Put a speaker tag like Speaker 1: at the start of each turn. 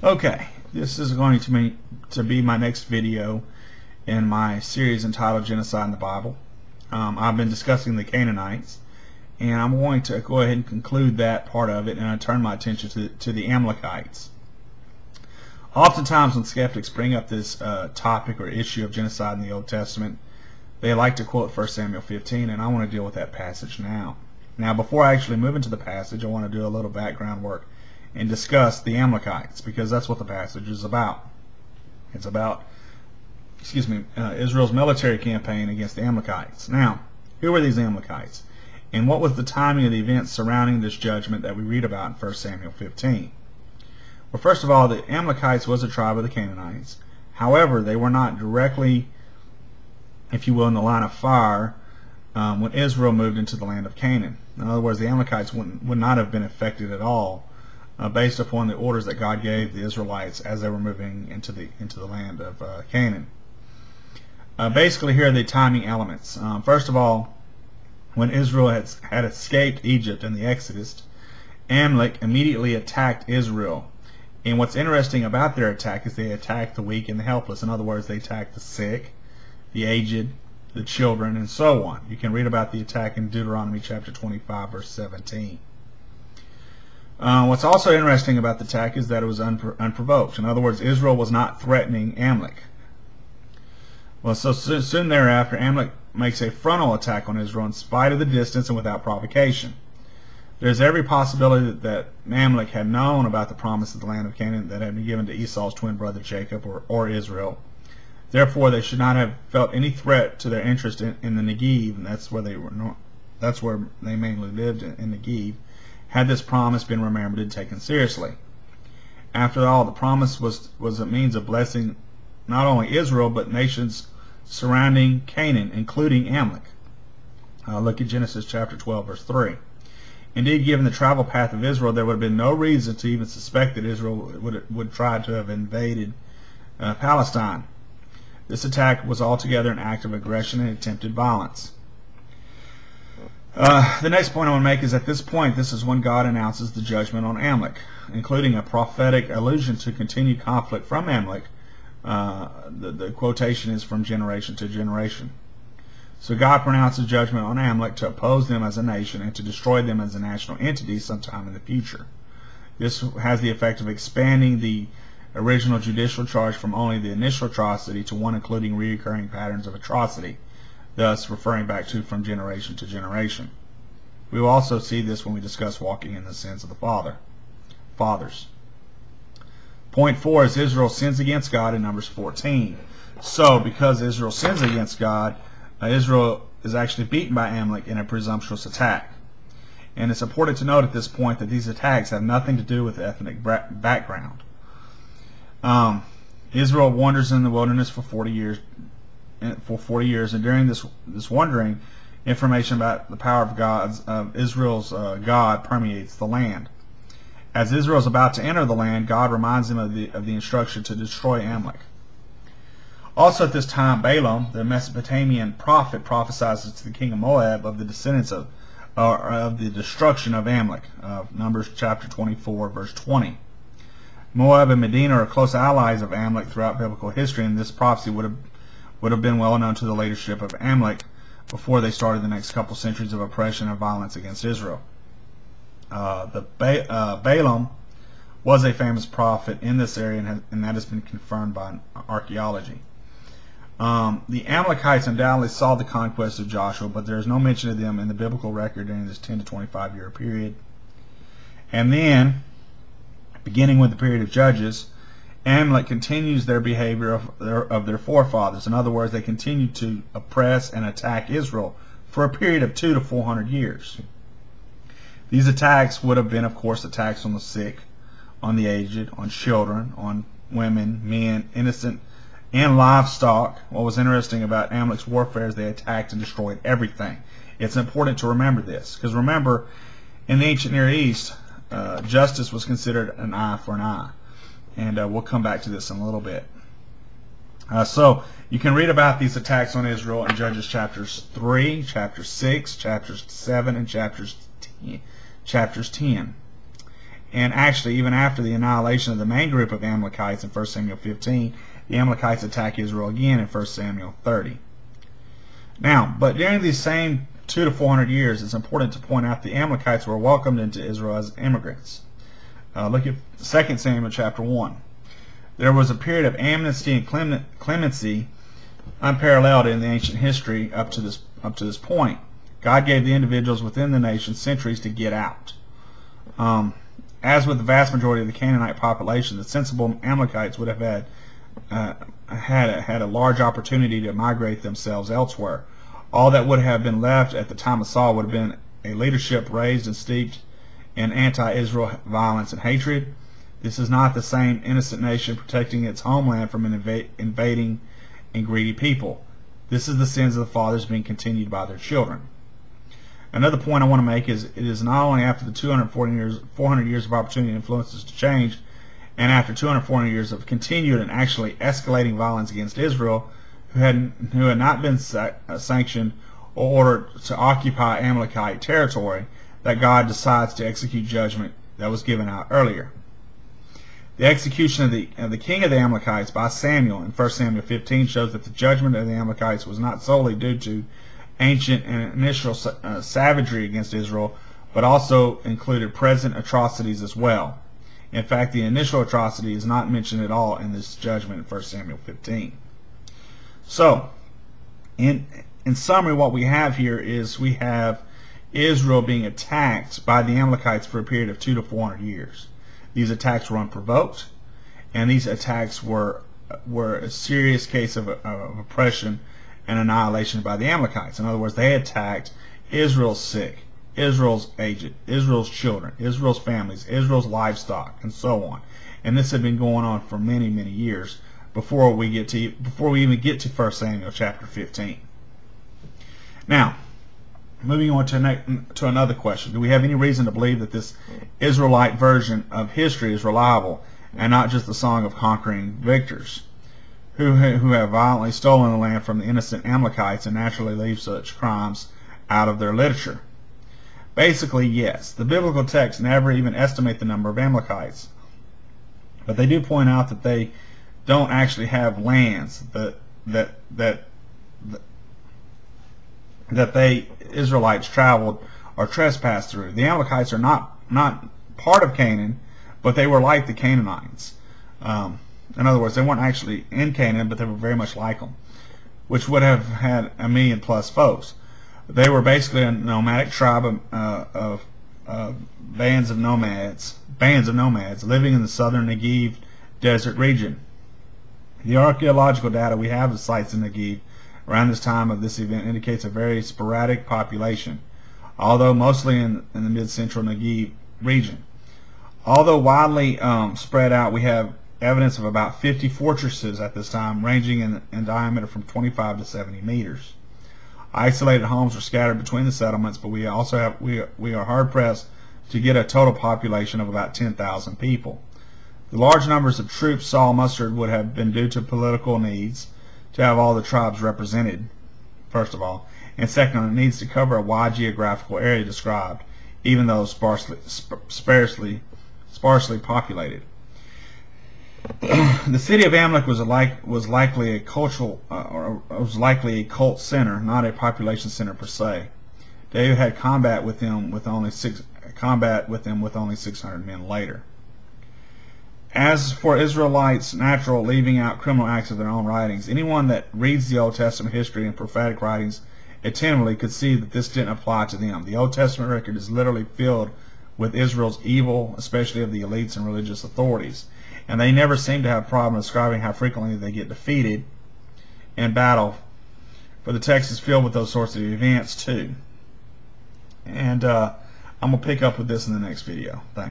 Speaker 1: Okay, this is going to be my next video in my series entitled Genocide in the Bible. I've been discussing the Canaanites, and I'm going to go ahead and conclude that part of it, and I turn my attention to the Amalekites. Oftentimes when skeptics bring up this topic or issue of genocide in the Old Testament, they like to quote 1 Samuel 15, and I want to deal with that passage now. Now, before I actually move into the passage, I want to do a little background work and discuss the Amalekites, because that's what the passage is about. It's about, Israel's military campaign against the Amalekites. Now, who were these Amalekites? And what was the timing of the events surrounding this judgment that we read about in 1 Samuel 15? Well, first of all, the Amalekites was a tribe of the Canaanites. However, they were not directly, if you will, in the line of fire when Israel moved into the land of Canaan. In other words, the Amalekites would not have been affected at all based upon the orders that God gave the Israelites as they were moving into the land of Canaan. Basically, here are the timing elements. First of all, when Israel had escaped Egypt in the Exodus, Amalek immediately attacked Israel. And what's interesting about their attack is they attacked the weak and the helpless. In other words, they attacked the sick, the aged, the children, and so on. You can read about the attack in Deuteronomy chapter 25, verse 17. What's also interesting about the attack is that it was unprovoked. In other words, Israel was not threatening Amalek. Well, so soon thereafter, Amalek makes a frontal attack on Israel in spite of the distance and without provocation. There's every possibility that Amalek had known about the promise of the land of Canaan that had been given to Esau's twin brother Jacob or Israel. Therefore, they should not have felt any threat to their interest in the Negev, and that's where they mainly lived in Negev, had this promise been remembered and taken seriously. After all, the promise was a means of blessing not only Israel, but nations surrounding Canaan, including Amalek. Look at Genesis chapter 12, verse 3. Indeed, given the travel path of Israel, there would have been no reason to even suspect that Israel would try to have invaded Palestine. This attack was altogether an act of aggression and attempted violence. The next point I want to make is at this point, this is when God announces the judgment on Amalek, including a prophetic allusion to continued conflict from Amalek. The quotation is from generation to generation. So God pronounces judgment on Amalek to oppose them as a nation and to destroy them as a national entity sometime in the future. This has the effect of expanding the original judicial charge from only the initial atrocity to one including recurring patterns of atrocity, thus referring back to from generation to generation. We will also see this when we discuss walking in the sins of the fathers. Point 4 is Israel sins against God in Numbers 14. So, because Israel sins against God, Israel is actually beaten by Amalek in a presumptuous attack. And it's important to note at this point that these attacks have nothing to do with ethnic background. Israel wanders in the wilderness for 40 years, and during this wandering, information about the power of Israel's God permeates the land. As Israel is about to enter the land, God reminds them of the instruction to destroy Amalek. Also at this time, Balaam, the Mesopotamian prophet, prophesies to the king of Moab of the descendants of the destruction of Amalek. Numbers chapter 24, verse 20. Moab and Medina are close allies of Amalek throughout biblical history, and this prophecy would have been well known to the leadership of Amalek before they started the next couple centuries of oppression and violence against Israel. Balaam was a famous prophet in this area, and that has been confirmed by archaeology. The Amalekites undoubtedly saw the conquest of Joshua, but there is no mention of them in the biblical record during this 10 to 25 year period. And then, beginning with the period of Judges, Amalek continues their behavior of their forefathers. In other words, they continue to oppress and attack Israel for a period of 200 to 400 years. These attacks would have been, of course, attacks on the sick, on the aged, on children, on women, men, innocent, and livestock. What was interesting about Amalek's warfare is they attacked and destroyed everything. It's important to remember this, because remember, in the ancient Near East, justice was considered an eye for an eye. And we'll come back to this in a little bit. So you can read about these attacks on Israel in Judges chapters 3, chapter 6, chapters 7, and chapters 10. And actually, even after the annihilation of the main group of Amalekites in 1 Samuel 15, the Amalekites attack Israel again in 1 Samuel 30. Now, but during these same 200 to 400 years, it's important to point out the Amalekites were welcomed into Israel as immigrants. Look at 2 Samuel chapter 1. There was a period of amnesty and clemency unparalleled in the ancient history up to this point. God gave the individuals within the nation centuries to get out. As with the vast majority of the Canaanite population, the sensible Amalekites would have had a large opportunity to migrate themselves elsewhere. All that would have been left at the time of Saul would have been a leadership raised and steeped in anti-Israel violence and hatred. This is not the same innocent nation protecting its homeland from an invading and greedy people. This is the sins of the fathers being continued by their children. Another point I want to make is it is not only after the 400 years of opportunity and influences to change, and after 400 years of continued and actually escalating violence against Israel, who had not been sanctioned or ordered to occupy Amalekite territory, that God decides to execute judgment that was given out earlier. The execution of the king of the Amalekites by Samuel in 1 Samuel 15 shows that the judgment of the Amalekites was not solely due to ancient and initial savagery against Israel, but also included present atrocities as well. In fact, the initial atrocity is not mentioned at all in this judgment in 1 Samuel 15. So, in summary, what we have here is we have Israel being attacked by the Amalekites for a period of 200 to 400 years. These attacks were unprovoked, and these attacks were a serious case of oppression and annihilation by the Amalekites. In other words, they attacked Israel's sick, Israel's aged, Israel's children, Israel's families, Israel's livestock, and so on. And this had been going on for many, many years before we even get to 1 Samuel chapter 15. Now, moving on to another question. Do we have any reason to believe that this Israelite version of history is reliable and not just the song of conquering victors who have violently stolen the land from the innocent Amalekites and naturally leave such crimes out of their literature? Basically, yes. The biblical texts never even estimate the number of Amalekites, but they do point out that they don't actually have lands that they Israelites traveled or trespassed through. The Amalekites are not part of Canaan, but they were like the Canaanites. In other words, they weren't actually in Canaan, but they were very much like them, which would have had 1 million plus folks. They were basically a nomadic tribe of bands of nomads living in the southern Negev desert region. The archaeological data we have of sites in Negev around this time of this event indicates a very sporadic population, although mostly in the mid-central Negev region. Although widely spread out, we have evidence of about 50 fortresses at this time, ranging in diameter from 25 to 70 meters. Isolated homes were scattered between the settlements, but we are hard pressed to get a total population of about 10,000 people. The large numbers of troops Saul mustered would have been due to political needs to have all the tribes represented, first of all, and second, it needs to cover a wide geographical area described, even though sparsely populated. The city of Amalek was likely a cult center, not a population center per se. David had combat with them with only 600 men later. As for Israelites' natural leaving out criminal acts of their own writings, anyone that reads the Old Testament history and prophetic writings attentively could see that this didn't apply to them. The Old Testament record is literally filled with Israel's evil, especially of the elites and religious authorities. And they never seem to have a problem describing how frequently they get defeated in battle. But the text is filled with those sorts of events too. And I'm going to pick up with this in the next video. Thanks.